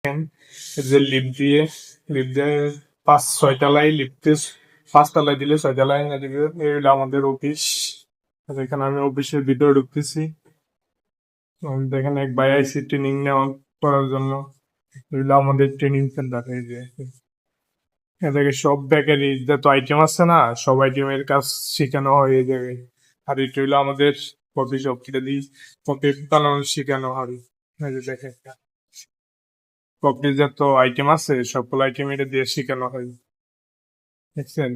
এই যে লিফট দিয়ে 5-6 তলায় লিফটে 5 তলায় দিলে 6 তলায় এনে দিবে। এই হলো আমাদের অফিস। এখানে আমি অফিসের ভিতরে ঢুকতেছি। দেখেন এক ভাই আইসি ট্রেনিং নেওয়া করার জন্য। এগুলো আমাদের ট্রেনিং সেন্টার। এই যে এদিকে সব বেকারি যত আইটেম আছে না, সব আইটেমের কাজ শেখানো হয় এই জায়গায়। আর এটা হইলো আমাদের কফি শপ, এটা দিয়ে কফি বানানো শেখানো হয়। এই যে দেখেন কফির যত আইটেম আছে সকল আইটেম এটা দিয়ে শেখানো হয়, দেখছেন।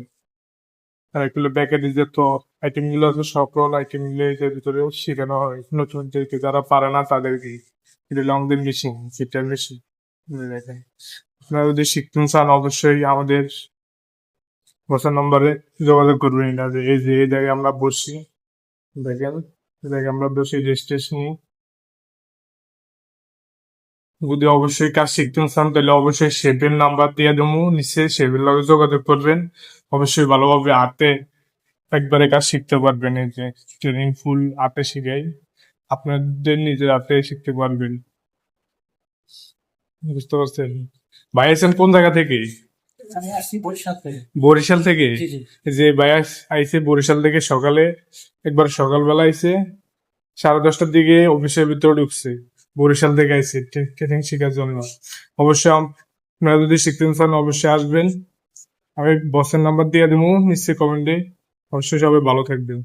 আর এগুলো বেকারি যত আইটেম গুলো আছে সকল আইটেম গুলো এটার ভিতরেও শেখানো হয় নতুনদেরকে, যারা পারে না তাদেরকে। এটা লংদের মেশিন, ফিটার মেশিন। দেখেন আপনারা যদি শিখতে চান অবশ্যই আমাদের হোয়াটসঅ্যাপ নম্বরে যোগাযোগ করবেন। এটা যে এই যে এই জায়গায় আমরা বসি, দেখেন এই জায়গায় আমরা বসি রেজিস্ট্রেশন। যদি অবশ্যই কাজ শিখতে চান তাহলে অবশ্যই শেফের নাম্বার দিয়ে দেবো নিচে, শেফের লগে যোগাযোগ করবেন। অবশ্যই ভালোভাবে হাতে একবারে কাজ শিখতে পারবেন। এই যে ট্রেনিং ফুল হাতে শিখাই, আপনাদের নিজের হাতে শিখতে পারবেন। বুঝতে পারছেন? ভাই আছেন কোন জায়গা থেকে? আমি আসছি বরিশাল থেকে। বরিশাল থেকে? জি জি। যে ভাই আইছে বরিশাল থেকে সকালে, একবার সকালবেলা আইছে 10:30টার দিকে অফিসের ভিতরে ঢুকছে। বরিশাল থেকে আইছে ট্রেনিং শেখার জন্য। অবশ্যই আপনারা যদি শিখতে চান অবশ্যই আসবেন। আমি বসের নাম্বার দিয়ে দেবো নিশ্চয়ই কমেন্টে। অবশ্যই সবাই ভালো থাকবেন।